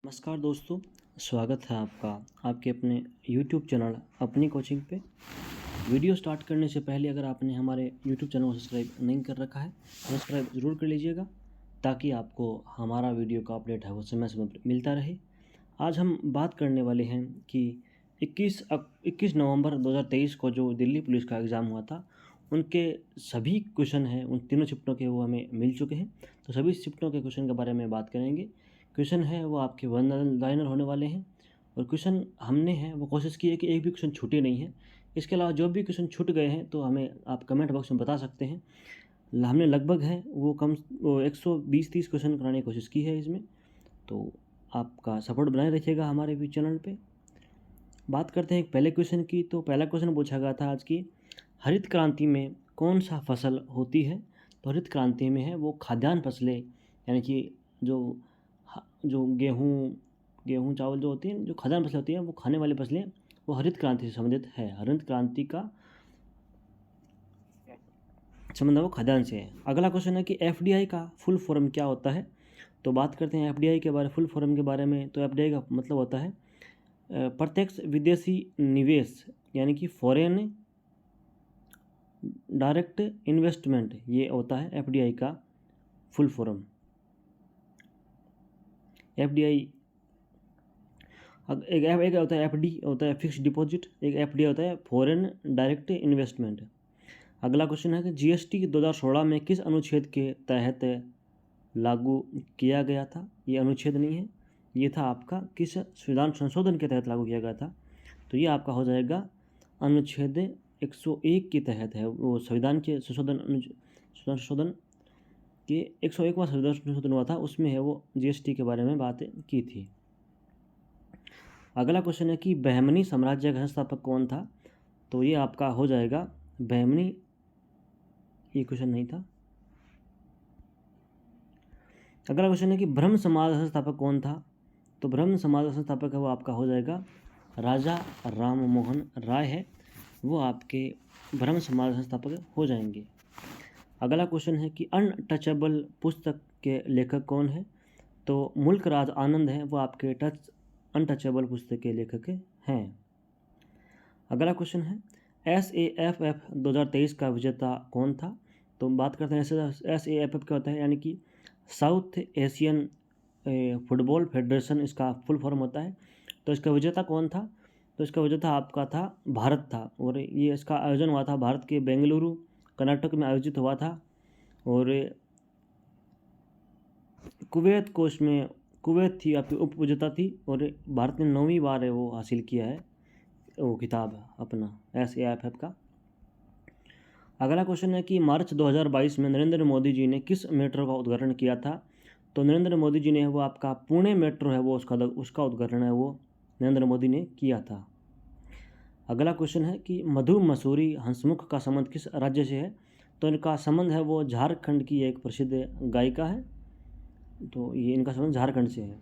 नमस्कार दोस्तों, स्वागत है आपका आपके अपने YouTube चैनल अपनी कोचिंग पे। वीडियो स्टार्ट करने से पहले अगर आपने हमारे YouTube चैनल को सब्सक्राइब नहीं कर रखा है, सब्सक्राइब ज़रूर कर लीजिएगा ताकि आपको हमारा वीडियो का अपडेट है वो समय समय पर मिलता रहे। आज हम बात करने वाले हैं कि 21 नवंबर 2023 को जो दिल्ली पुलिस का एग्ज़ाम हुआ था, उनके सभी क्वेश्चन हैं, उन तीनों शिफ्टों के वो हमें मिल चुके हैं। तो सभी शिफ्टों के क्वेश्चन के बारे में बात करेंगे। क्वेश्चन है वो आपके वन लाइनर होने वाले हैं और क्वेश्चन हमने हैं वो कोशिश की है कि एक भी क्वेश्चन छूटे नहीं है। इसके अलावा जो भी क्वेश्चन छूट गए हैं तो हमें आप कमेंट बॉक्स में बता सकते हैं। हमने लगभग है वो 120-30 क्वेश्चन कराने की कोशिश की है इसमें। तो आपका सपोर्ट बनाए रखिएगा हमारे भी चैनल पे। बात करते हैं एक पहले क्वेश्चन की। तो पहला क्वेश्चन पूछा गया था आज की, हरित क्रांति में कौन सा फसल होती है? तो हरित क्रांति में है वो खाद्यान्न फसलें, यानी कि जो गेहूँ चावल जो होती हैं, जो खाद्यान्न फसलें होती हैं, वो खाने वाली फसलें, वो हरित क्रांति से संबंधित है। हरित क्रांति का संबंध वो खाद्यान्न से है। अगला क्वेश्चन है कि एफडीआई का फुल फॉर्म क्या होता है? तो बात करते हैं एफडीआई के फुल फॉर्म के बारे में। तो एफडीआई का मतलब होता है प्रत्यक्ष विदेशी निवेश, यानी कि फॉरेन डायरेक्ट इन्वेस्टमेंट, ये होता है एफडीआई का फुल फॉर्म। एफडीआई एक होता है एफडी, होता है फिक्स्ड डिपॉजिट। एक एफडी होता है फॉरेन डायरेक्ट इन्वेस्टमेंट। अगला क्वेश्चन है कि जीएसटी 2016 में किस अनुच्छेद के तहत लागू किया गया था? ये अनुच्छेद नहीं है, ये था आपका किस संविधान संशोधन के तहत लागू किया गया था? तो ये आपका हो जाएगा अनुच्छेद 101 के तहत है। वो संविधान के संशोधन के 101वां संविधान संशोधन हुआ था, उसमें है वो जीएसटी के बारे में बात की थी। अगला क्वेश्चन है कि बहमनी साम्राज्य का संस्थापक कौन था? तो ये आपका हो जाएगा बहमनी, ये क्वेश्चन नहीं था। अगला क्वेश्चन है कि ब्रह्म समाज का संस्थापक कौन था? तो ब्रह्म समाज का संस्थापक है वो आपका हो जाएगा राजा राम मोहन राय है, वो आपके ब्रह्म समाज का संस्थापक हो जाएंगे। अगला क्वेश्चन है कि अनटचेबल पुस्तक के लेखक कौन है? तो मुल्क राज आनंद है, वो आपके अनटचेबल पुस्तक के लेखक हैं। अगला क्वेश्चन है SAFF 2023 का विजेता कौन था? तो बात करते हैं SAFF क्या होता है, यानी कि साउथ एशियन फुटबॉल फेडरेशन इसका फुल फॉर्म होता है। तो इसका विजेता कौन था? तो इसका विजेता आपका था भारत था, और ये इसका आयोजन हुआ था भारत के बेंगलुरु कर्नाटक में आयोजित हुआ था। और कुवैत थी आपकी उप विजेता थी, और भारत ने 9वीं बार है वो हासिल किया है वो किताब अपना SAFF का। अगला क्वेश्चन है कि मार्च 2022 में नरेंद्र मोदी जी ने किस मेट्रो का उद्घाटन किया था? तो नरेंद्र मोदी जी ने वो आपका पुणे मेट्रो है वो उसका उद्घाटन है वो नरेंद्र मोदी ने किया था। अगला क्वेश्चन है कि मधु मसूरी हंसमुख का संबंध किस राज्य से है? तो इनका संबंध है वो झारखंड की एक प्रसिद्ध गायिका है, तो ये इनका संबंध झारखंड से है।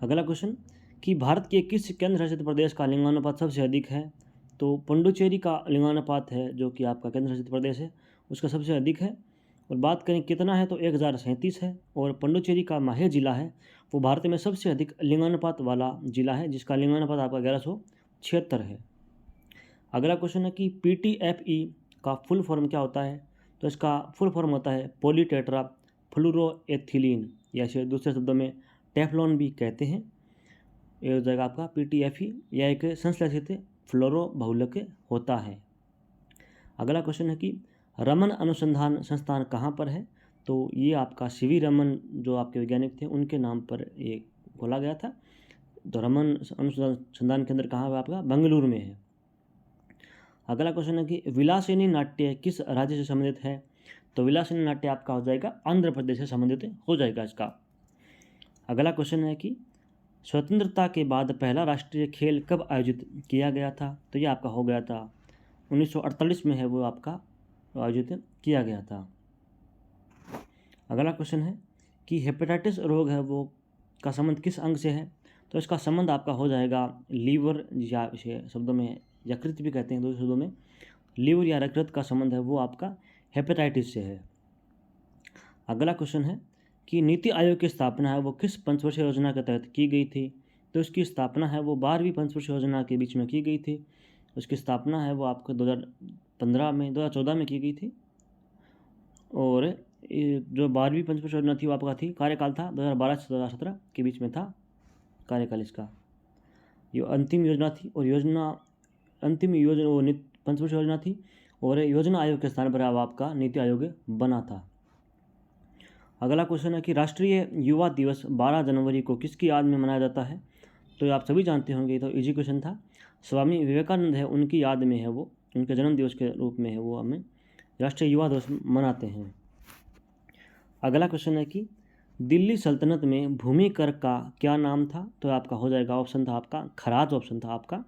अगला क्वेश्चन कि भारत के किस केंद्र शासित प्रदेश का लिंगानुपात सबसे अधिक है? तो पुडुचेरी का लिंगानुपात है जो कि आपका केंद्र शासित प्रदेश है, उसका सबसे अधिक है। और बात करें कितना है, तो 1037 है। और पुडुचेरी का माहे जिला है वो भारत में सबसे अधिक लिंगानुपात वाला जिला है, जिसका लिंगानुपात आपका 1176 है। अगला क्वेश्चन है कि PTFE का फुल फॉर्म क्या होता है? तो इसका फुल फॉर्म होता है पॉलीटेट्रा फ्लोरोएथिलीन, या इसे दूसरे शब्दों में टेफ्लॉन भी कहते हैं। ये हो जाएगा आपका PTFE, यह एक संश्लेषित फ्लोरो बहुलक होता है। अगला क्वेश्चन है कि रमन अनुसंधान संस्थान कहाँ पर है? तो ये आपका CV रमन जो आपके वैज्ञानिक थे उनके नाम पर ये खोला गया था। तो रमन अनुसंधान केंद्र कहाँ है आपका? बेंगलुरु में है। अगला क्वेश्चन है कि विलासिनी नाट्य किस राज्य से संबंधित है? तो विलासिनी नाट्य आपका हो जाएगा आंध्र प्रदेश से संबंधित हो जाएगा इसका। अगला क्वेश्चन है कि स्वतंत्रता के बाद पहला राष्ट्रीय खेल कब आयोजित किया गया था? तो ये आपका हो गया था 1948 में है वो आपका आयोजित किया गया था। अगला क्वेश्चन है कि हेपेटाइटिस रोग है वो का संबंध किस अंग से है? तो इसका संबंध आपका हो जाएगा लीवर, या इसे शब्दों में यकृत भी कहते हैं, दूसरे शब्दों में लीवर या यकृत का संबंध है वो आपका हेपेटाइटिस से है। अगला क्वेश्चन है कि नीति आयोग की स्थापना है वो किस पंचवर्षीय योजना के तहत की गई थी? तो उसकी स्थापना है वो 12वीं पंचवर्षीय योजना के बीच में की गई थी। उसकी स्थापना है वो आपको 2014 में की गई थी। और ये जो 12वीं पंचवर्षीय योजना थी वो आपका थी, कार्यकाल था 2012 से 2017 के बीच में था कार्यकाल इसका। ये अंतिम योजना थी और अंतिम योजना वो पंचवर्षीय योजना थी और योजना आयोग के स्थान पर अब आपका नीति आयोग बना था। अगला क्वेश्चन है कि राष्ट्रीय युवा दिवस 12 जनवरी को किसकी याद में मनाया जाता है? तो आप सभी जानते होंगे, तो इजी क्वेश्चन था। स्वामी विवेकानंद है, उनकी याद में है वो, उनके जन्म दिवस के रूप में है वो हमें राष्ट्रीय युवा दिवस मनाते हैं। अगला क्वेश्चन है कि दिल्ली सल्तनत में भूमि कर का क्या नाम था? तो आपका हो जाएगा, ऑप्शन था आपका खराज, ऑप्शन था आपका।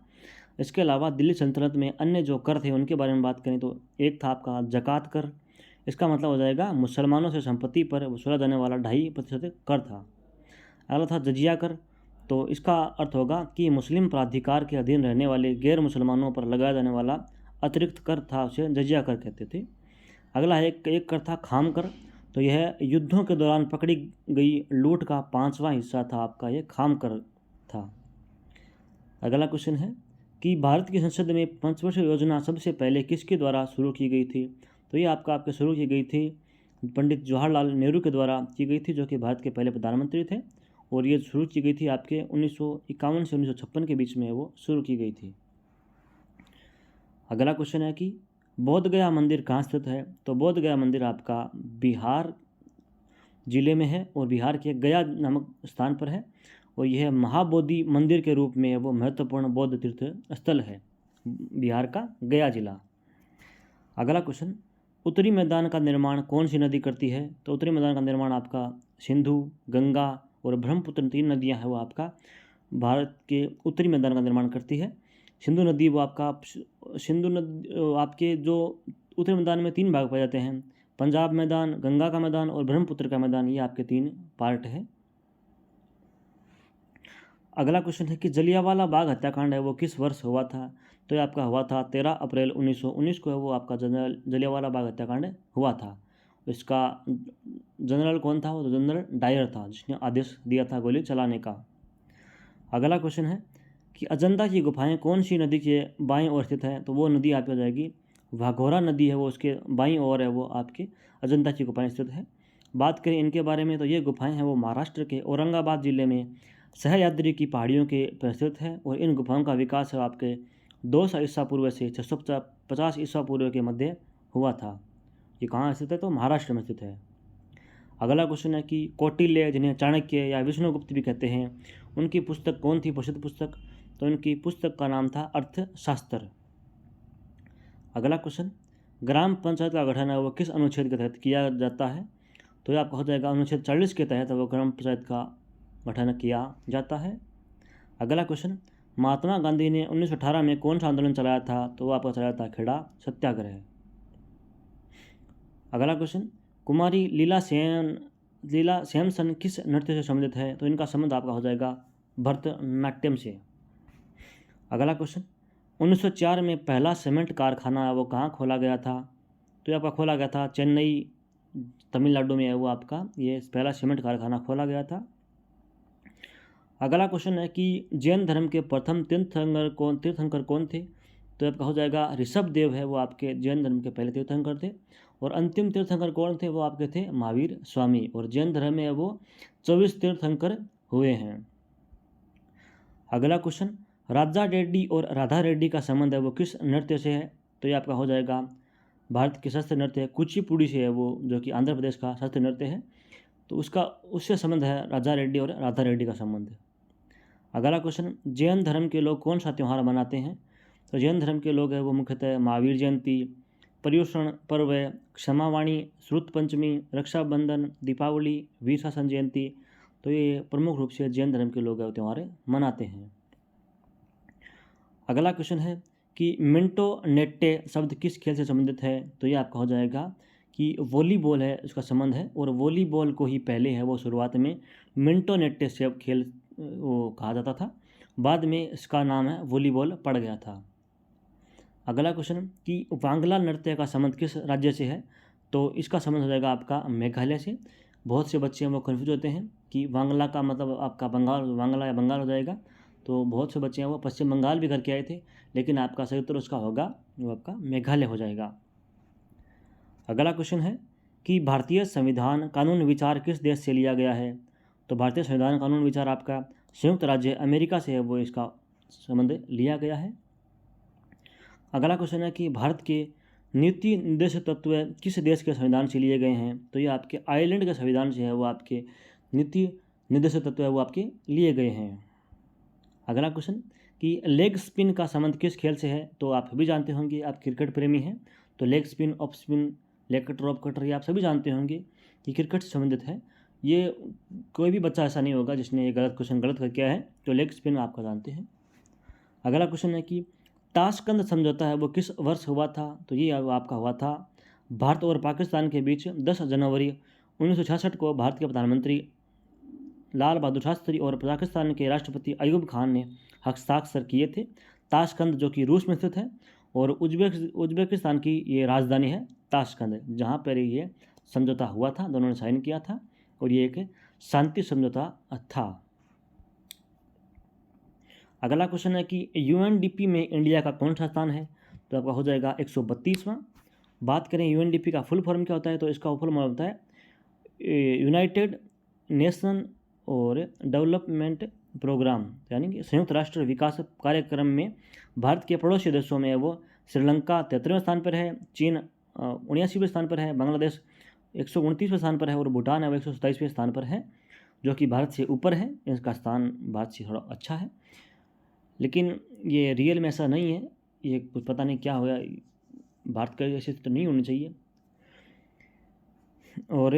इसके अलावा दिल्ली सल्तनत में अन्य जो कर थे उनके बारे में बात करें तो एक था आपका जकात कर, इसका मतलब हो जाएगा मुसलमानों से संपत्ति पर वसूला जाने वाला 2.5% कर था। अगला था जजिया कर, तो इसका अर्थ होगा कि मुस्लिम प्राधिकार के अधीन रहने वाले गैर मुसलमानों पर लगाया जाने वाला अतिरिक्त कर था, उसे जजिया कर कहते थे। अगला एक कर था खाम कर, तो यह युद्धों के दौरान पकड़ी गई लूट का 5वां हिस्सा था आपका, ये खाम कर था। अगला क्वेश्चन है कि भारत की संसद में पंचवर्षीय योजना सबसे पहले किसके द्वारा शुरू की गई थी? तो ये आपके शुरू की गई थी पंडित जवाहरलाल नेहरू के द्वारा की गई थी, जो कि भारत के पहले प्रधानमंत्री थे। और ये शुरू की गई थी आपके 1951 से 1956 के बीच में वो शुरू की गई थी। अगला क्वेश्चन है कि बोध गया मंदिर कहाँ स्थित है? तो बोध गया मंदिर आपका बिहार जिले में है और बिहार के गया नामक स्थान पर है। और यह महाबोधि मंदिर के रूप में वो महत्वपूर्ण बौद्ध तीर्थ स्थल है, बिहार का गया जिला। अगला क्वेश्चन, उत्तरी मैदान का निर्माण कौन सी नदी करती है? तो उत्तरी मैदान का निर्माण आपका सिंधु, गंगा और ब्रह्मपुत्र 3 नदियां हैं वो आपका भारत के उत्तरी मैदान का निर्माण करती है। सिंधु नदी वो सिंधु नदी आपके जो उत्तरी मैदान में 3 भाग पाए जाते हैं, पंजाब मैदान, गंगा का मैदान और ब्रह्मपुत्र का मैदान, ये आपके 3 पार्ट है। अगला क्वेश्चन है कि जलियांवाला बाग हत्याकांड है वो किस वर्ष हुआ था? तो ये आपका हुआ था 13 अप्रैल 1919 को है वो आपका जलियांवाला बाग हत्याकांड हुआ था। इसका जनरल कौन था? वो तो जनरल डायर था, जिसने आदेश दिया था गोली चलाने का। अगला क्वेश्चन है कि अजंता की गुफाएं कौन सी नदी के बाईं ओर स्थित है? तो वो नदी आपकी हो जाएगी वाघोरा नदी है, वो उसके बाईं ओर है वो आपके अजंता की गुफाएं स्थित है। बात करें इनके बारे में तो ये गुफाएं हैं वो महाराष्ट्र के औरंगाबाद जिले में सहयाद्री की पहाड़ियों के पर स्थित है। और इन गुफाओं का विकास है आपके 200 ईसा पूर्व से 650 ईसा पूर्व के मध्य हुआ था। ये कहाँ स्थित है? तो महाराष्ट्र में स्थित है। अगला क्वेश्चन है कि कौटिल्य, जिन्हें चाणक्य या विष्णुगुप्त भी कहते हैं, उनकी पुस्तक कौन थी प्रसिद्ध पुस्तक? तो उनकी पुस्तक का नाम था अर्थशास्त्र। अगला क्वेश्चन, ग्राम पंचायत का गठन है वो किस अनुच्छेद के तहत किया जाता है? तो ये आपका हो जाएगा अनुच्छेद 40 के तहत वो ग्राम पंचायत का गठन किया जाता है। अगला क्वेश्चन, महात्मा गांधी ने 1918 में कौन सा आंदोलन चलाया था? तो वो आपका चलाया था खेड़ा सत्याग्रह। अगला क्वेश्चन, कुमारी लीला सैमसन किस नृत्य से संबंधित है? तो इनका संबंध आपका हो जाएगा भरतनाट्यम से। अगला क्वेश्चन, 1904 में पहला सीमेंट कारखाना वो कहाँ खोला गया था? तो ये आपका खोला गया था चेन्नई, तमिलनाडु में है वो आपका ये पहला सीमेंट कारखाना खोला गया था। अगला क्वेश्चन है कि जैन धर्म के प्रथम तीर्थंकर कौन थे? तो आपका हो जाएगा ऋषभ देव है वो आपके जैन धर्म के पहले तीर्थंकर थे। और अंतिम तीर्थंकर कौन थे? वो आपके थे महावीर स्वामी। और जैन धर्म में वो 24 तीर्थंकर हुए हैं। अगला क्वेश्चन, राजा रेड्डी और राधा रेड्डी का संबंध है वो किस नृत्य से है? तो ये आपका हो जाएगा भारत के शास्त्रीय नृत्य कुचिपुड़ी से है वो, जो कि आंध्र प्रदेश का शास्त्रीय नृत्य है। तो उससे संबंध है राजा रेड्डी और राधा रेड्डी का संबंध। अगला क्वेश्चन, जैन धर्म के लोग कौन सा त्यौहार मनाते हैं? तो जैन धर्म के लोग हैं वो मुख्यतः महावीर जयंती, पर्युषण पर्व, क्षमावाणी, श्रुत पंचमी, रक्षाबंधन, दीपावली, वीर शासन जयंती, तो ये प्रमुख रूप से जैन धर्म के लोग त्यौहार मनाते हैं। अगला क्वेश्चन है कि मिंटो नेट्टे शब्द किस खेल से संबंधित है? तो ये आपका हो जाएगा कि वॉलीबॉल है इसका संबंध है। और वॉलीबॉल को ही पहले है वो शुरुआत में मिंटो नेट्टे से खेल वो कहा जाता था, बाद में इसका नाम है वॉलीबॉल पड़ गया था। अगला क्वेश्चन कि वांगला नृत्य का संबंध किस राज्य से है? तो इसका संबंध हो जाएगा आपका मेघालय से। बहुत से बच्चे हैं वो कन्फ्यूज होते हैं कि वांगला का मतलब आपका बंगाल, वांगला या बंगाल हो जाएगा। तो बहुत से बच्चे हैं वो पश्चिम बंगाल भी करके आए थे, लेकिन आपका सही उत्तर उसका होगा वो आपका मेघालय हो जाएगा। अगला क्वेश्चन है कि भारतीय संविधान कानून विचार किस देश से लिया गया है? तो भारतीय संविधान कानून विचार आपका संयुक्त राज्य अमेरिका से है वो इसका संबंध लिया गया है। अगला क्वेश्चन है कि भारत के नीति निर्देश तत्व किस देश के संविधान से लिए गए हैं? तो ये आपके आयरलैंड के संविधान से है वो आपके नीति निर्देश तत्व है वो आपके लिए गए हैं। अगला क्वेश्चन कि लेग स्पिन का संबंध किस खेल से है? तो आप सभी जानते होंगे, आप क्रिकेट प्रेमी हैं, तो leg spin, off spin, leg cutter, off cutter ये आप सभी जानते होंगे कि क्रिकेट से संबंधित है। ये कोई भी बच्चा ऐसा नहीं होगा जिसने ये गलत क्वेश्चन गलत कर किया है, तो लेग स्पिन आपका जानते हैं। अगला क्वेश्चन है कि ताशकंद समझौता है वो किस वर्ष हुआ था? तो ये आपका हुआ था भारत और पाकिस्तान के बीच 10 जनवरी 1966 को भारत के प्रधानमंत्री लाल बहादुर शास्त्री और पाकिस्तान के राष्ट्रपति अयूब खान ने हस्ताक्षर किए थे। ताशकंद जो कि रूस में स्थित है और उज्बेकिस्तान की ये राजधानी है ताशकंद, जहाँ पर ये समझौता हुआ था, दोनों ने साइन किया था और ये एक शांति समझौता था। अगला क्वेश्चन है कि यूएनडीपी में इंडिया का कौन सा स्थान है? तो आपका हो जाएगा 132वां। बात करें यूएनडीपी का फुल फॉर्म क्या होता है? तो इसका फुल फॉर्म होता है यूनाइटेड नेशन और डेवलपमेंट प्रोग्राम, यानी कि संयुक्त राष्ट्र विकास कार्यक्रम में भारत के पड़ोसी देशों में वो श्रीलंका 73वें स्थान पर है, चीन 79वें स्थान पर है, बांग्लादेश 129वें स्थान पर है और भूटान है वो 127वें स्थान पर है, जो कि भारत से ऊपर है। इसका स्थान भारत से थोड़ा अच्छा है, लेकिन ये रियल में ऐसा नहीं है, ये कुछ पता नहीं क्या हुआ, भारत का ऐसे तो नहीं होनी चाहिए। और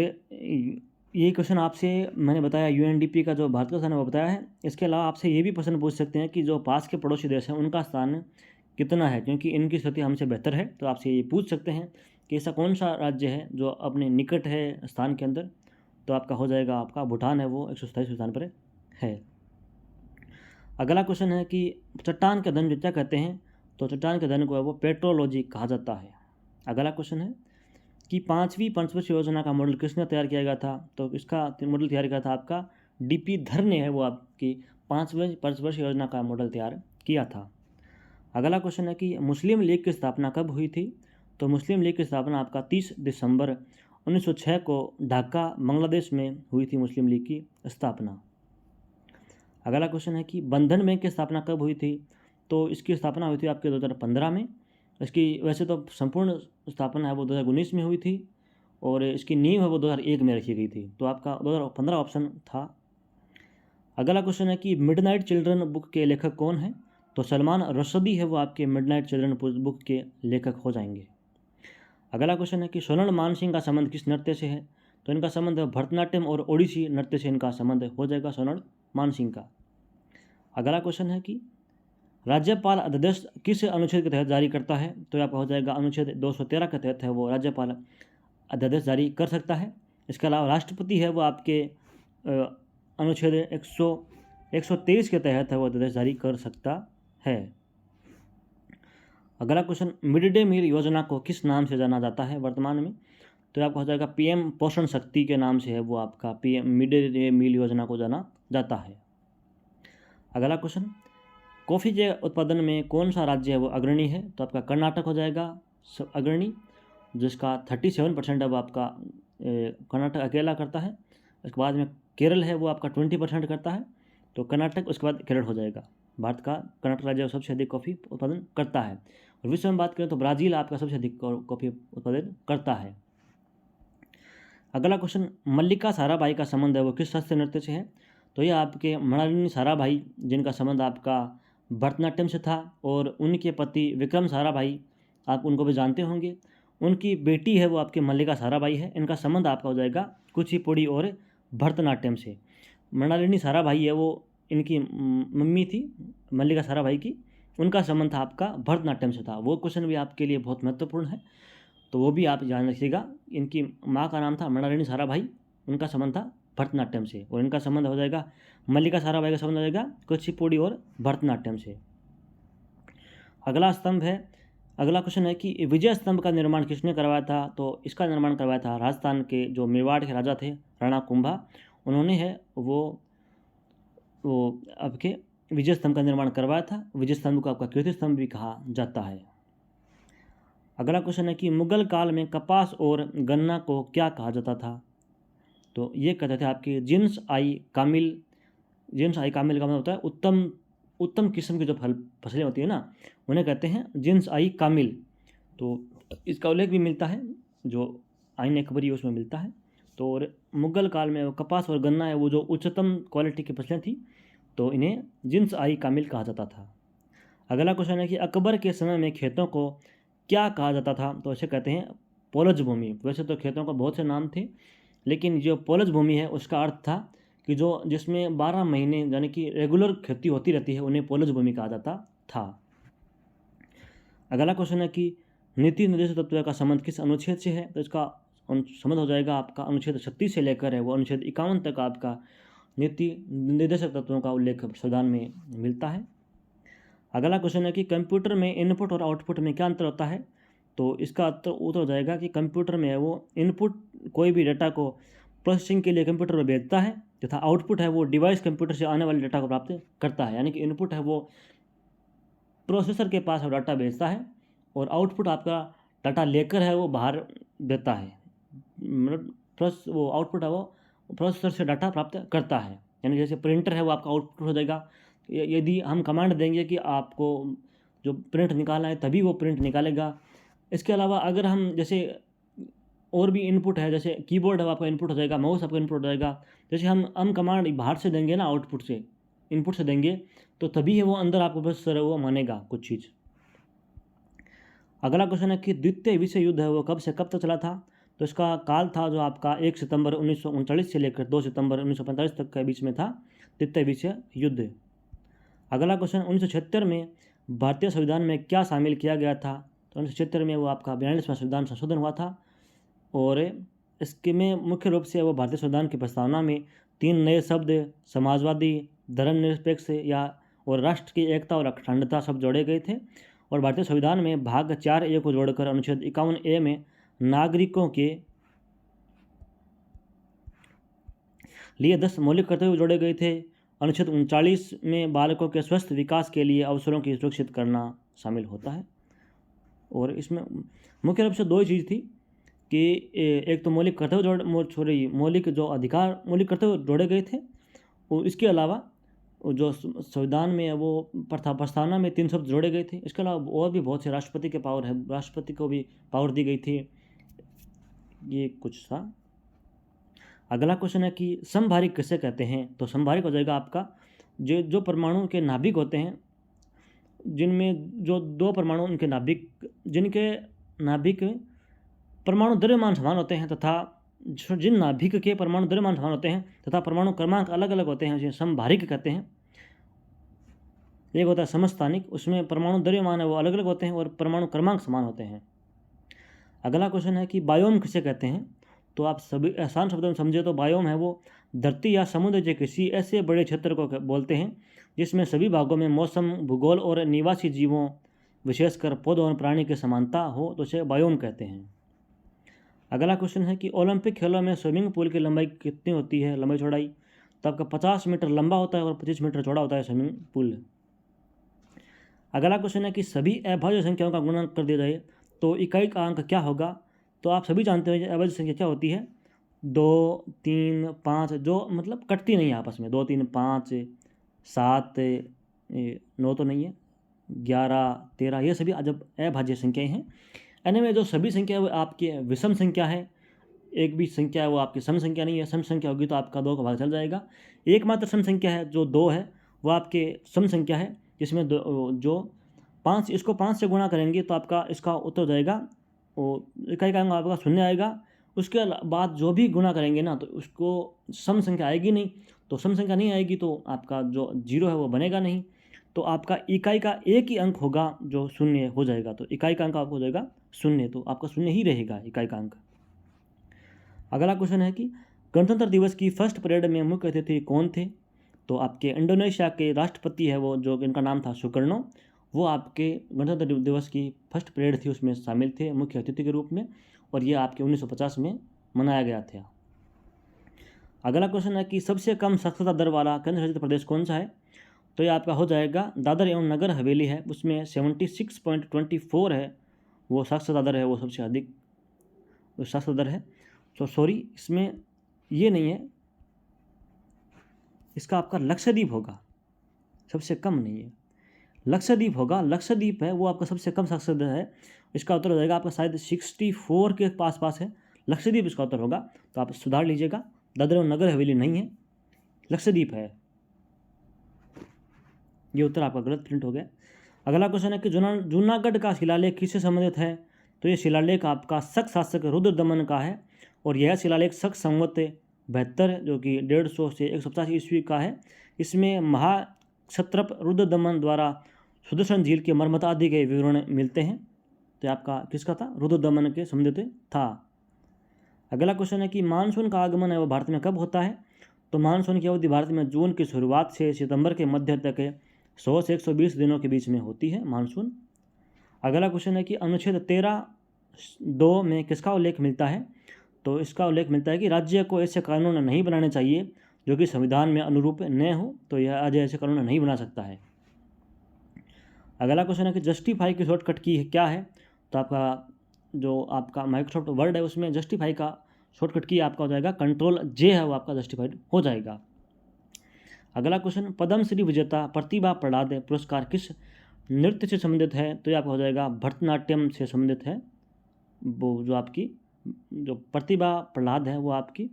ये क्वेश्चन आपसे मैंने बताया यूएनडीपी का जो भारत का स्थान है वो बताया है। इसके अलावा आपसे ये भी प्रश्न पूछ सकते हैं कि जो पास के पड़ोसी देश हैं उनका स्थान कितना है, क्योंकि इनकी स्थिति हमसे बेहतर है, तो आपसे ये पूछ सकते हैं कि ऐसा कौन सा राज्य है जो अपने निकट है स्थान के अंदर। तो आपका हो जाएगा आपका भूटान है वो 127वें स्थान पर है। अगला क्वेश्चन है कि चट्टान के धन क्या कहते हैं? तो चट्टान के धन को है वो पेट्रोलॉजी कहा जाता है। अगला क्वेश्चन है कि 5वीं पंचवर्षीय योजना का मॉडल किसने तैयार किया गया था? तो इसका मॉडल तैयार किया था आपका डीपी धर ने है वो आपकी 5वीं पंचवर्षीय योजना का मॉडल तैयार किया था। अगला क्वेश्चन है कि मुस्लिम लीग की स्थापना कब हुई थी? तो मुस्लिम लीग की स्थापना आपका 30 दिसंबर 1906 को ढाका बांग्लादेश में हुई थी मुस्लिम लीग की स्थापना। अगला क्वेश्चन है कि बंधन बैंक की स्थापना कब हुई थी? तो इसकी स्थापना हुई थी आपके 2015 में। इसकी वैसे तो संपूर्ण स्थापना है वो 2019 में हुई थी और इसकी नींव है वो 2001 में रखी गई थी, तो आपका 2015 ऑप्शन था। अगला क्वेश्चन है कि मिडनाइट चिल्ड्रन बुक के लेखक कौन है? तो सलमान रशदी है वो आपके मिडनाइट चिल्ड्रन बुक के लेखक हो जाएंगे। अगला क्वेश्चन है कि सोनल मानसिंह का संबंध किस नृत्य से है? तो इनका संबंध भरतनाट्यम और ओडिसी नृत्य से इनका संबंध हो जाएगा सोनल मानसिंह का। अगला क्वेश्चन है कि राज्यपाल अध्यादेश किस अनुच्छेद के तहत जारी करता है? तो आपका हो जाएगा अनुच्छेद 213 के तहत है वो राज्यपाल अध्यादेश जारी कर सकता है। इसके अलावा राष्ट्रपति है वो आपके अनुच्छेद 123 के तहत है वो अध्यादेश जारी कर सकता है। अगला क्वेश्चन, मिड डे मील योजना को किस नाम से जाना जाता है वर्तमान में? तो आपका हो जाएगा पीएम पोषण शक्ति के नाम से है वो आपका पीएम मिड डे मील योजना को जाना जाता है। अगला क्वेश्चन, कॉफ़ी के उत्पादन में कौन सा राज्य है वो अग्रणी है? तो आपका कर्नाटक हो जाएगा अग्रणी, जिसका 37% है वो आपका कर्नाटक अकेला करता है। उसके बाद में केरल है वो आपका 20% करता है, तो कर्नाटक उसके बाद केरल हो जाएगा। भारत का कर्नाटक राज्य सबसे अधिक कॉफ़ी उत्पादन करता है। और विश्व में बात करें तो ब्राज़ील आपका सबसे अधिक कॉफ़ी उत्पादन करता है। अगला क्वेश्चन, मल्लिका साराभाई का संबंध है वो किस शास्त्रीय नृत्य से है? तो ये आपके मृणालिनी साराभाई, जिनका संबंध आपका भरतनाट्यम से था, और उनके पति विक्रम साराभाई, आप उनको भी जानते होंगे। उनकी बेटी है वो आपकी मल्लिका साराभाई है। इनका संबंध आपका हो जाएगा कुचिपुड़ी और भरतनाट्यम से। मृणालिनी साराभाई है वो इनकी मम्मी थी मल्लिका साराभाई की, उनका संबंध था आपका भरतनाट्यम से था। वो क्वेश्चन भी आपके लिए बहुत महत्वपूर्ण है, तो वो भी आप जान रखिएगा। इनकी माँ का नाम था मृणालिनी साराभाई, उनका संबंध था भरतनाट्यम से, और इनका संबंध हो जाएगा मल्लिका साराभाई का संबंध हो जाएगा कुचिपुड़ी और भरतनाट्यम से। अगला स्तंभ है अगला क्वेश्चन है कि विजय स्तंभ का निर्माण किसने करवाया था? तो इसका निर्माण करवाया था राजस्थान के जो मेवाड़ के राजा थे राणा कुंभा, उन्होंने है वो आपके विजय स्तंभ का निर्माण करवाया था। विजय स्तंभ को आपका कीर्ति स्तंभ भी कहा जाता है। अगला क्वेश्चन है कि मुगल काल में कपास और गन्ना को क्या कहा जाता था? तो ये कहते थे आपके जिन्स आई कामिल। जिन्स आई कामिल का मतलब होता है उत्तम उत्तम किस्म की जो फसलें होती है ना, उन्हें कहते हैं जिन्स आई कामिल। तो इसका उल्लेख भी मिलता है जो आइन अकबरी उसमें मिलता है। तो और मुगल काल में वो कपास और गन्ना है वो जो उच्चतम क्वालिटी की फसलें थी, तो इन्हें जिन्स आई कामिल कहा जाता था। अगला क्वेश्चन है कि अकबर के समय में खेतों को क्या कहा जाता था? तो इसे कहते हैं पोलज भूमि। वैसे तो खेतों को बहुत से नाम थे, लेकिन जो पोलज भूमि है उसका अर्थ था कि जो जिसमें 12 महीने यानी कि रेगुलर खेती होती रहती है, उन्हें पोलज भूमि कहा जाता था। अगला क्वेश्चन है कि नीति निर्देशक तत्व का संबंध किस अनुच्छेद से है? तो इसका संबंध हो जाएगा आपका अनुच्छेद 36 से लेकर है वो अनुच्छेद 51 तक आपका नीति निर्देशक तत्वों का उल्लेख संविधान में मिलता है। अगला क्वेश्चन है कि कंप्यूटर में इनपुट और आउटपुट में क्या अंतर होता है? तो इसका उत्तर हो जाएगा कि कंप्यूटर में है वो इनपुट कोई भी डेटा को प्रोसेसिंग के लिए कंप्यूटर में भेजता है, तथा आउटपुट है वो डिवाइस कंप्यूटर से आने वाले डेटा को प्राप्त करता है। यानी कि इनपुट है वो प्रोसेसर के पास वो डाटा भेजता है और आउटपुट आपका डाटा लेकर है वो बाहर देता है। मतलब वो आउटपुट है वो प्रोसेसर से डाटा प्राप्त करता है। यानी जैसे प्रिंटर है वो आपका आउटपुट हो जाएगा। यदि हम कमांड देंगे कि आपको जो प्रिंट निकालना है तभी वो प्रिंट निकालेगा। इसके अलावा अगर हम जैसे और भी इनपुट है, जैसे कीबोर्ड है आपका इनपुट हो जाएगा, माउस आपका इनपुट हो जाएगा। जैसे हम कमांड बाहर से देंगे ना, आउटपुट से इनपुट से देंगे, तो तभी है वो अंदर आपको प्रोसेसर है वो मानेगा कुछ चीज़। अगला क्वेश्चन है कि द्वितीय विश्व युद्ध है वो कब से कब तक चला था? तो इसका काल था जो आपका 1 सितंबर 1939 से लेकर 2 सितंबर 1945 तक के बीच में था द्वितीय विश्व युद्ध। अगला क्वेश्चन 1976 में भारतीय संविधान में क्या शामिल किया गया था? तो 1976 में वो आपका 42वां संविधान संशोधन हुआ था और इसके में मुख्य रूप से वो भारतीय संविधान की प्रस्तावना में 3 नए शब्द समाजवादी, धर्मनिरपेक्ष या और राष्ट्र की एकता और अखंडता शब्द जोड़े गए थे। और भारतीय संविधान में भाग 4A को जोड़कर अनुच्छेद 51A में नागरिकों के लिए 10 मौलिक कर्तव्य जोड़े गए थे। अनुच्छेद 39 में बालकों के स्वस्थ विकास के लिए अवसरों की सुरक्षित करना शामिल होता है। और इसमें मुख्य रूप से 2 चीज़ थी कि एक तो मौलिक कर्तव्य मौलिक जो अधिकार मौलिक कर्तव्य जोड़े गए थे, और इसके अलावा जो संविधान में वो प्रस्तावना में 3 शब्द जोड़े गए थे। इसके अलावा और भी बहुत से राष्ट्रपति के पावर है, राष्ट्रपति को भी पावर दी गई थी। ये कुछ था। अगला क्वेश्चन है कि समभारिक किसे कहते हैं? तो समभारिक हो जाएगा आपका जो परमाणु के नाभिक होते हैं, जिनमें जो 2 परमाणु उनके नाभिक जिनके नाभिक परमाणु द्रव्यमान समान होते हैं तथा जिन नाभिक के परमाणु द्रव्यमान समान होते हैं तथा परमाणु क्रमांक अलग अलग होते हैं, उसे समभारिक कहते हैं। एक होता है समस्थानिक, उसमें परमाणु द्रव्यमान है वो अलग अलग होते हैं और परमाणु क्रमांक समान होते हैं। अगला क्वेश्चन है कि बायोम किसे कहते हैं? तो आप सभी आसान शब्दों में समझे तो बायोम है वो धरती या समुद्र के किसी ऐसे बड़े क्षेत्र को बोलते हैं जिसमें सभी भागों में मौसम, भूगोल और निवासी जीवों विशेषकर पौधों और प्राणी की समानता हो, तो उसे बायोम कहते हैं। अगला क्वेश्चन है कि ओलंपिक खेलों में स्विमिंग पूल की लंबाई कितनी होती है, लंबाई चौड़ाई? तो आपका 50 मीटर लंबा होता है और 25 मीटर चौड़ा होता है स्विमिंग पूल। अगला क्वेश्चन है कि सभी अभाज्य संख्याओं का गुणन कर दिया जाए तो इकाई का अंक क्या होगा? तो आप सभी जानते हो अभाज्य संख्या क्या होती है, 2, 3, 5, जो मतलब कटती नहीं है आपस में, 2, 3, 5, 7, 9 तो नहीं है, 11, 13, ये सभी जब अभाज्य संख्याएं हैं। यानी में जो सभी संख्या है वो आपकी विषम संख्या है, एक भी संख्या है वो आपकी सम संख्या नहीं है। सम संख्या होगी तो आपका 2 का भाग चल जाएगा। एकमात्र सम संख्या है जो 2 है वो आपके सम संख्या है, जिसमें जो 5 इसको 5 से गुणा करेंगे तो आपका इसका उत्तर हो जाएगा वो इकाई का अंक आपका 0 आएगा। उसके बाद जो भी गुणा करेंगे ना तो उसको सम संख्या आएगी नहीं, तो सम संख्या नहीं आएगी तो आपका जो 0 है वो बनेगा नहीं, तो आपका इकाई का एक ही अंक होगा जो 0 हो जाएगा। तो इकाई का अंक आपको हो जाएगा 0, तो आपका 0 ही रहेगा इकाई का अंक। अगला क्वेश्चन है कि गणतंत्र दिवस की फर्स्ट परेड में मुख्य अतिथि कौन थे? तो आपके इंडोनेशिया के राष्ट्रपति है वो, जो इनका नाम था सुकर्णो, वो आपके गणतंत्र दिवस की फर्स्ट परेड थी उसमें शामिल थे मुख्य अतिथि के रूप में, और ये आपके 1950 में मनाया गया था। अगला क्वेश्चन है कि सबसे कम साक्षरता दर वाला केंद्र शासित प्रदेश कौन सा है? तो ये आपका हो जाएगा दादर एवं नगर हवेली है, उसमें 76.24 है वो साक्षरता दर है, वो सबसे अधिक साक्षरता दर है। तो सॉरी, इसमें ये नहीं है, इसका आपका लक्षद्वीप होगा, सबसे कम नहीं है, लक्षद्वीप होगा। लक्षद्वीप है वो आपका सबसे कम साक्षरता दर है। इसका उत्तर हो जाएगा आपका शायद 64 के पास है, लक्षद्वीप इसका उत्तर होगा। तो आप सुधार लीजिएगा, दादर और नगर हवेली नहीं है, लक्षद्वीप है। ये उत्तर आपका गलत प्रिंट हो गया। अगला क्वेश्चन है कि जूनागढ़ का शिलालेख किससे संबंधित है? तो ये शिलालेख आपका शक शासक रुद्रदमन का है, और यह शिलालेख शक संवत 72 जो कि 150 से 185 ईस्वी का है। इसमें महाक्षत्रप रुद्रदमन द्वारा सुदर्शन झील के मरम्मत आदि के विवरण मिलते हैं। तो आपका किसका था? रुद्रदमन के संबंधित था। अगला क्वेश्चन है कि मानसून का आगमन है वो भारत में कब होता है? तो मानसून की अवधि भारत में जून की शुरुआत से सितंबर के मध्य तक 100 से 120 दिनों के बीच में होती है मानसून। अगला क्वेश्चन है कि अनुच्छेद 13(2) में किसका उल्लेख मिलता है? तो इसका उल्लेख मिलता है कि राज्य को ऐसे कानून नहीं बनाने चाहिए जो कि संविधान में अनुरूप न हो, तो यह राज्य ऐसे कानून नहीं बना सकता है। अगला क्वेश्चन है कि जस्टिफाई की शॉर्टकट की क्या है? तो आपका जो आपका माइक्रोसॉफ्ट वर्ड है उसमें जस्टिफाई का शॉर्टकट की आपका हो जाएगा Ctrl+J है, वो आपका जस्टिफाइड हो जाएगा। अगला क्वेश्चन, पद्मश्री विजेता प्रतिभा प्रहलाद पुरस्कार किस नृत्य से संबंधित है? तो ये आपका हो जाएगा भरतनाट्यम से संबंधित है। वो जो आपकी जो प्रतिभा प्रहलाद है वो आपकी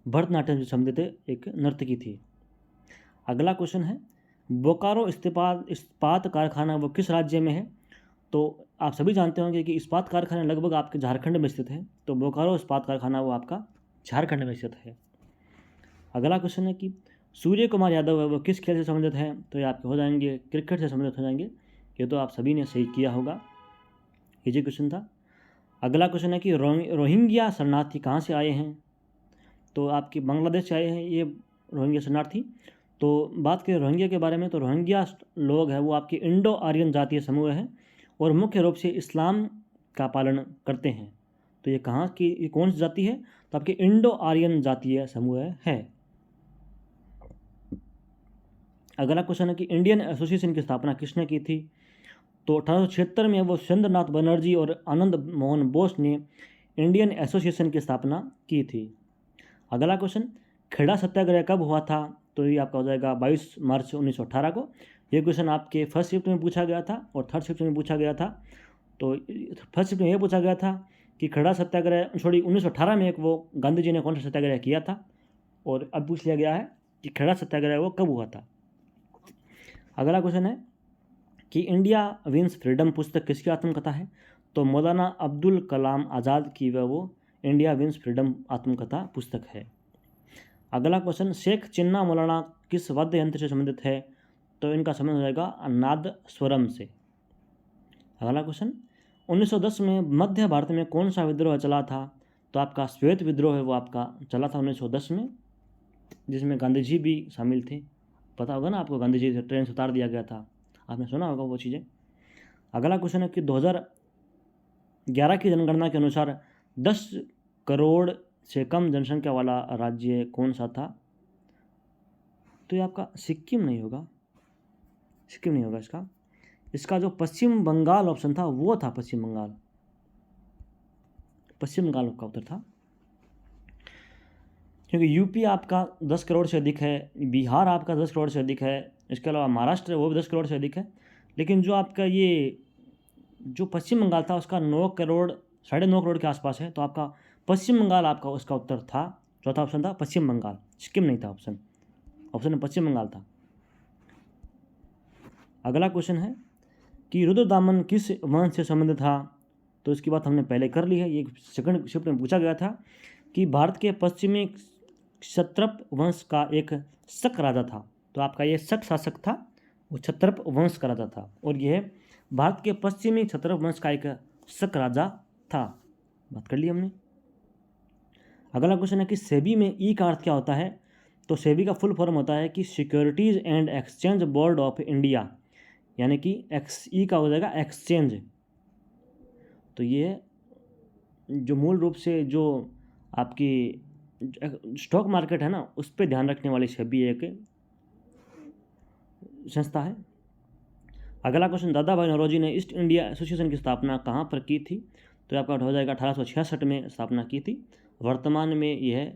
भरतनाट्यम से संबंधित एक नर्तकी थी। अगला क्वेश्चन है, बोकारो इस्पात कारखाना वो किस राज्य में है? तो आप सभी जानते होंगे कि इस्पात कारखाना लगभग आपके झारखंड में स्थित है, तो बोकारो इस्पात कारखाना वो आपका झारखंड में स्थित है। अगला क्वेश्चन है कि सूर्य कुमार यादव है वो किस खेल से संबंधित है? तो ये आपके हो जाएंगे क्रिकेट से संबंधित हो जाएंगे। ये तो आप सभी ने सही किया होगा, इजी क्वेश्चन था। अगला क्वेश्चन है कि रोहिंग्या शरणार्थी कहाँ से आए हैं? तो आपके बांग्लादेश से आए हैं ये रोहिंग्या शरणार्थी। तो बात करें रोहिंग्या के बारे में, तो रोहिंग्या लोग हैं वो आपके इंडो आर्यन जातीय समूह है और मुख्य रूप से इस्लाम का पालन करते हैं। तो ये कहाँ की, ये कौन सी जाति है? तो आपके इंडो आर्यन जातीय समूह है। अगला क्वेश्चन है कि इंडियन एसोसिएशन की स्थापना किसने की थी? तो 1876 में वो सुरेंद्रनाथ बनर्जी और आनंद मोहन बोस ने इंडियन एसोसिएशन की स्थापना की थी। अगला क्वेश्चन, खेड़ा सत्याग्रह कब हुआ था? तो ये आपका हो जाएगा 22 मार्च 1918 को। ये क्वेश्चन आपके फर्स्ट शिफ्ट में पूछा गया था और थर्ड शिफ्ट में पूछा गया था। तो फर्स्ट शिफ्ट में ये पूछा गया था कि खेड़ा सत्याग्रह 1918 में एक वो गांधी जी ने कौन सा सत्याग्रह किया था, और अब पूछ लिया गया है कि खेड़ा सत्याग्रह वो कब हुआ था। अगला क्वेश्चन है कि इंडिया विंस फ्रीडम पुस्तक किसकी आत्मकथा है? तो मौलाना अब्दुल कलाम आज़ाद की वो इंडिया विंस फ्रीडम आत्मकथा पुस्तक है। अगला क्वेश्चन, शेख चिन्ना मौलाना किस वाद्य यंत्र से संबंधित है? तो इनका संबंध हो जाएगा नाद स्वरम से। अगला क्वेश्चन, 1910 में मध्य भारत में कौन सा विद्रोह चला था? तो आपका श्वेत विद्रोह है वो आपका चला था 1910 में, जिसमें गांधी जी भी शामिल थे। पता होगा ना आपको, गांधी जी से ट्रेन से उतार दिया गया था, आपने सुना होगा वो चीज़ें। अगला क्वेश्चन है कि 2011 की जनगणना के अनुसार 10 करोड़ से कम जनसंख्या वाला राज्य कौन सा था? तो ये आपका सिक्किम नहीं होगा, सिक्किम नहीं होगा इसका। इसका जो पश्चिम बंगाल ऑप्शन था वो था पश्चिम बंगाल, पश्चिम बंगाल का उत्तर था, क्योंकि यूपी आपका 10 करोड़ से अधिक है, बिहार आपका 10 करोड़ से अधिक है, इसके अलावा महाराष्ट्र वो भी 10 करोड़ से अधिक है। लेकिन जो आपका ये जो पश्चिम बंगाल था उसका 9 करोड़ 9.5 करोड़ के आसपास है। तो आपका पश्चिम बंगाल आपका उसका उत्तर था, चौथा ऑप्शन था पश्चिम बंगाल, सिक्किम नहीं था ऑप्शन, ऑप्शन में पश्चिम बंगाल था। अगला क्वेश्चन है कि रुद्रदामन किस वंश से संबंधित था? तो इसकी बात हमने पहले कर ली है, ये सेकंड शिफ्ट में पूछा गया था कि भारत के पश्चिमी क्षत्रप वंश का एक शक राजा था। तो आपका ये शक शासक था, वो क्षत्रप वंश का राजा था, और यह भारत के पश्चिमी क्षत्रप वंश का एक शक राजा था। बात कर ली हमने। अगला क्वेश्चन है कि सेबी में ई का अर्थ क्या होता है? तो सेबी का फुल फॉर्म होता है कि securities and exchange board of India. यानी कि XE का हो जाएगा एक्सचेंज। तो ये जो मूल रूप से जो आपकी स्टॉक मार्केट है ना, उस पर ध्यान रखने वाली छवि एक संस्था है। अगला क्वेश्चन, दादा भाई नौरोजी ने ईस्ट इंडिया एसोसिएशन की स्थापना कहाँ पर की थी? तो आपका हो जाएगा 1866 में स्थापना की थी। वर्तमान में यह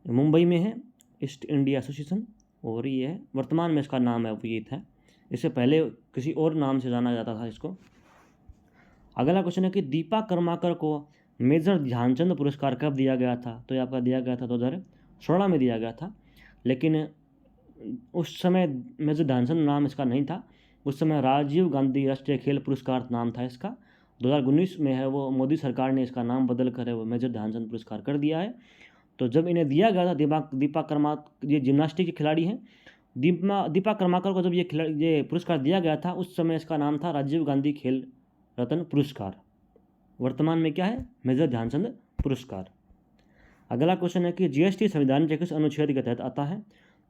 मुंबई में है ईस्ट इंडिया एसोसिएशन, और ये है वर्तमान में इसका नाम है ये था। इससे पहले किसी और नाम से जाना जाता था इसको। अगला क्वेश्चन है कि दीपा कर्माकर को मेजर ध्यानचंद पुरस्कार कब दिया गया था? तो ये आपका दिया गया था 2016 में दिया गया था, लेकिन उस समय मेजर ध्यानचंद नाम इसका नहीं था। उस समय राजीव गांधी राष्ट्रीय खेल पुरस्कार नाम था इसका। 2019 में है वो मोदी सरकार ने इसका नाम बदल कर है वो मेजर ध्यानचंद पुरस्कार कर दिया है। तो जब इन्हें दिया गया था, दीपा कर्माकर ये जिम्नास्टिक के खिलाड़ी हैं, दीपा कर्माकर को जब ये पुरस्कार दिया गया था, उस समय इसका नाम था राजीव गांधी खेल रत्न पुरस्कार। वर्तमान में क्या है? मेजर ध्यानचंद पुरस्कार। अगला क्वेश्चन है कि जीएसटी संविधान के किस अनुच्छेद के तहत आता है?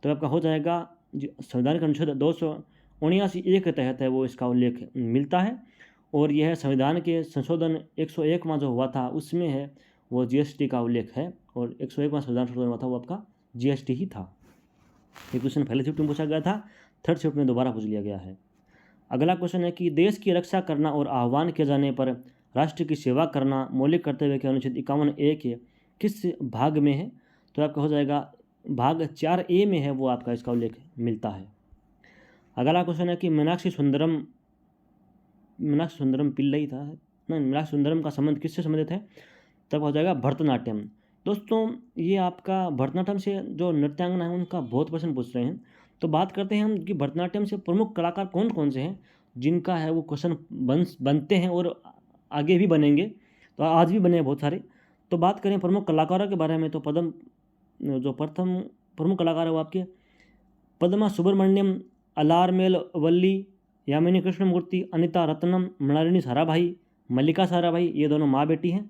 तो आपका हो जाएगा संविधान का अनुच्छेद 279(a) के तहत है वो इसका उल्लेख मिलता है, और यह संविधान के संशोधन 101वां जो हुआ था उसमें है वो जीएसटी का उल्लेख है, और 101वां संविधान संशोधन हुआ था वो आपका जीएसटी ही था। ये क्वेश्चन पहले शिफ्ट में पूछा गया था, थर्ड शिफ्ट में दोबारा पूछ लिया गया है। अगला क्वेश्चन है कि देश की रक्षा करना और आह्वान किए जाने पर राष्ट्र की सेवा करना मौलिक कर्तव्य के अनुच्छेद 51(a) के किस भाग में है? तो आपका हो जाएगा भाग 4(a) में है वो आपका इसका उल्लेख मिलता है। अगला क्वेश्चन है कि मीनाक्षी सुंदरम पिल्लई था नहीं, मीनाक्षी सुंदरम का संबंध किससे संबंधित है? तब हो जाएगा भरतनाट्यम। दोस्तों ये आपका भरतनाट्यम से जो नृत्यांगना है उनका बहुत प्रश्न पूछ रहे हैं, तो बात करते हैं हम कि भरतनाट्यम से प्रमुख कलाकार कौन कौन से हैं जिनका है वो क्वेश्चन बनते हैं और आगे भी बनेंगे, तो आज भी बने हैं बहुत सारे। तो बात करें प्रमुख कलाकारों के बारे में, तो जो प्रथम प्रमुख कलाकार है वो आपके पद्मा सुब्रमण्यम, अलारमेल वल्ली, यामिनी कृष्णमूर्ति, अनिता रत्नम, मृणालिनी साराभाई, मल्लिका साराभाई, ये दोनों माँ बेटी हैं।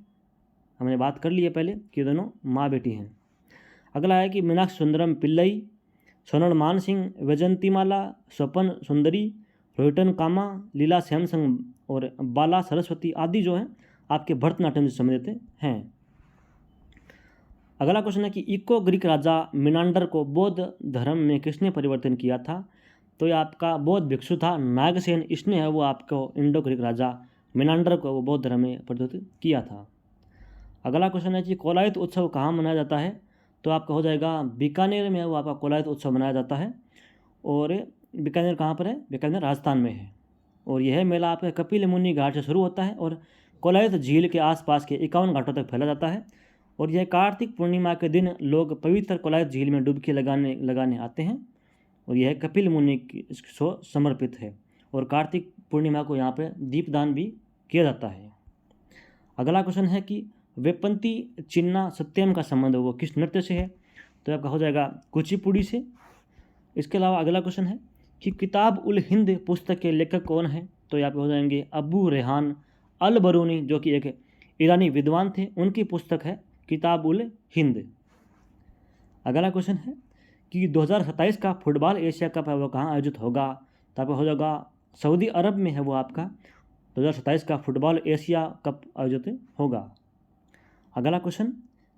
हमने बात कर ली है पहले कि ये दोनों माँ बेटी हैं। अगला है कि मीनाक्षी सुंदरम पिल्लई, सोनल मान सिंह, वैजंतीमाला, स्वपन सुंदरी, रोहितन कामा, लीला सैमसंग और बाला सरस्वती आदि जो हैं आपके भरतनाट्यम से संबंधित हैं। अगला क्वेश्चन है कि इको ग्रीक राजा मिनांडर को बौद्ध धर्म में किसने परिवर्तन किया था? तो ये आपका बौद्ध भिक्षु था नागसेन, इसने है वो आपको इंडो ग्रीक राजा मिनांडर को वो बौद्ध धर्म में परिवर्तित किया था। अगला क्वेश्चन है कि कोलायत उत्सव कहाँ मनाया जाता है? तो आपका हो जाएगा बीकानेर में वो आपका कोलायत उत्सव मनाया जाता है, और बीकानेर कहाँ पर है? बीकानेर राजस्थान में है। और यह मेला आपके कपिल मुनि घाट से शुरू होता है और कोलायत झील के आसपास के 51 घाटों तक फैला जाता है, और यह कार्तिक पूर्णिमा के दिन लोग पवित्र कोलायत झील में डुबकी लगाने आते हैं, और यह कपिल मुनि को समर्पित है, और कार्तिक पूर्णिमा को यहाँ पर दीपदान भी किया जाता है। अगला क्वेश्चन है कि वेपंती चिन्ना सत्यम का संबंध वो किस नृत्य से है? तो आपका हो जाएगा कुचिपुड़ी से। इसके अलावा अगला क्वेश्चन है कि किताब उल हिंद पुस्तक के लेखक कौन है? तो यहाँ पे हो जाएंगे अबू रेहान अल बरूनी, जो कि एक ईरानी विद्वान थे, उनकी पुस्तक है किताब उल हिंद। अगला क्वेश्चन है कि 2027 का फुटबॉल एशिया कप है वो कहाँ आयोजित होगा? तो आपका हो जाएगा सऊदी अरब में है वो आपका 2027 का फुटबॉल एशिया कप आयोजित होगा। अगला क्वेश्चन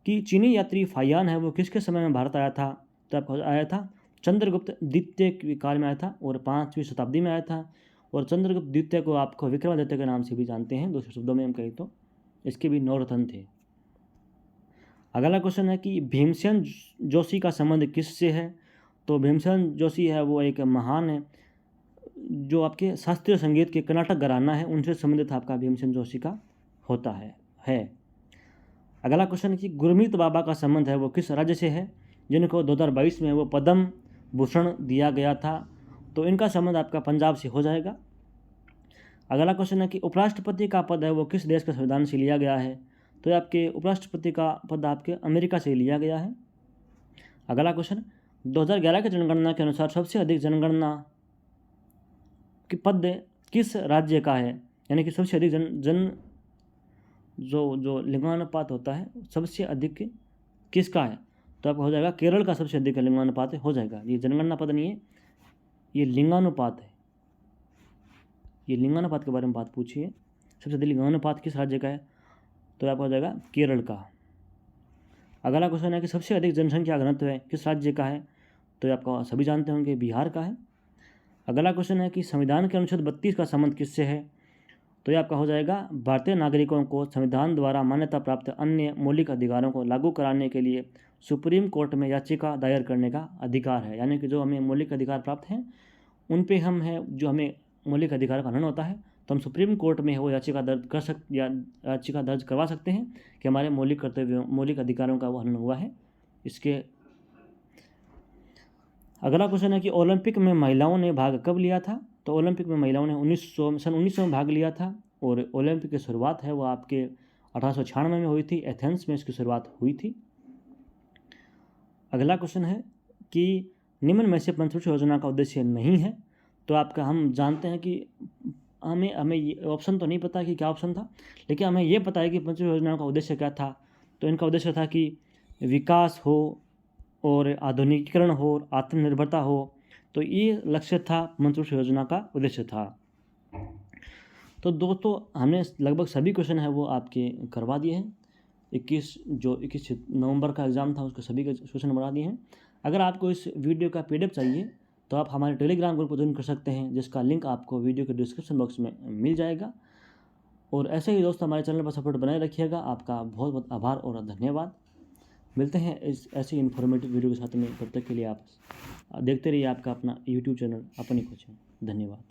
कि चीनी यात्री फायान है वो किसके समय में भारत आया था? तो आपको आया था चंद्रगुप्त द्वितीय के काल में आया था, और 5वीं शताब्दी में आया था, और चंद्रगुप्त द्वितीय को आपको विक्रमादित्य के नाम से भी जानते हैं, दूसरे शब्दों में हम कहें तो इसके भी 9 रत्न थे। अगला क्वेश्चन है कि भीमसेन जोशी का संबंध किससे है? तो भीमसेन जोशी है वो एक महान है जो आपके शास्त्रीय संगीत के कर्नाटक घराना है, उनसे संबंधित आपका भीमसेन जोशी का होता है। अगला क्वेश्चन है कि गुरमीत बाबा का संबंध है वो किस राज्य से है, जिनको 2022 में वो पद्म भूषण दिया गया था? तो इनका संबंध आपका पंजाब से हो जाएगा। अगला क्वेश्चन है कि उपराष्ट्रपति का पद है वो किस देश के संविधान से लिया गया है? तो आपके उपराष्ट्रपति का पद आपके अमेरिका से लिया गया है। अगला क्वेश्चन 2011 की जनगणना के अनुसार सबसे अधिक जनगणना कि पद किस राज्य का है, यानी कि सबसे अधिक जो लिंगानुपात होता है सबसे अधिक किसका है? तो आपको हो जाएगा केरल का सबसे अधिक लिंगानुपात हो जाएगा। ये जनगणना पद नहीं है, ये लिंगानुपात है। ये लिंगानुपात के बारे में बात पूछी है। सबसे अधिक लिंगानुपात किस राज्य का है, तो आपका हो जाएगा केरल का। अगला क्वेश्चन है कि सबसे अधिक जनसंख्या घनत्व है किस राज्य का है, तो ये आपका सभी जानते होंगे बिहार का है। अगला क्वेश्चन है कि संविधान के अनुच्छेद 32 का संबंध किससे है, तो ये आपका हो जाएगा भारतीय नागरिकों को संविधान द्वारा मान्यता प्राप्त अन्य मौलिक अधिकारों को लागू कराने के लिए सुप्रीम कोर्ट में याचिका दायर करने का अधिकार है। यानी कि जो हमें मौलिक अधिकार प्राप्त हैं उन पे हम है, जो हमें मौलिक अधिकार का हनन होता है तो हम सुप्रीम कोर्ट में वो याचिका दर्ज कर सकते या याचिका दर्ज करवा सकते हैं कि हमारे मौलिक कर्तव्यों मौलिक अधिकारों का वो हनन हुआ है। इसके अगला क्वेश्चन है कि ओलंपिक में महिलाओं ने भाग कब लिया था, तो ओलंपिक में महिलाओं ने सन 1900 में भाग लिया था और ओलंपिक की शुरुआत है वो आपके 1896 में हुई थी। एथेंस में इसकी शुरुआत हुई थी। अगला क्वेश्चन है कि निम्न में से पंचवर्षीय योजना का उद्देश्य नहीं है, तो आपका हम जानते हैं कि हमें ये ऑप्शन तो नहीं पता कि क्या ऑप्शन था, लेकिन हमें ये पता है कि पंचवर्षीय योजना का उद्देश्य क्या था। तो इनका उद्देश्य था कि विकास हो और आधुनिकीकरण हो और आत्मनिर्भरता हो, तो ये लक्ष्य था पंचवर्षीय योजना का उद्देश्य था। तो दोस्तों हमने लगभग सभी क्वेश्चन है वो आपके करवा दिए हैं। 21 नवंबर का एग्ज़ाम था उसके सभी के क्वेश्चन बना दिए हैं। अगर आपको इस वीडियो का PDF चाहिए तो आप हमारे टेलीग्राम ग्रुप को ज्वाइन कर सकते हैं, जिसका लिंक आपको वीडियो के डिस्क्रिप्शन बॉक्स में मिल जाएगा। और ऐसे ही दोस्तों हमारे चैनल पर सपोर्ट बनाए रखिएगा। आपका बहुत बहुत आभार और धन्यवाद। मिलते हैं इस ऐसी इन्फॉर्मेटिव वीडियो के साथ में। तब तक के लिए आप देखते रहिए आपका अपना YouTube चैनल अपनी कोचिंग। धन्यवाद।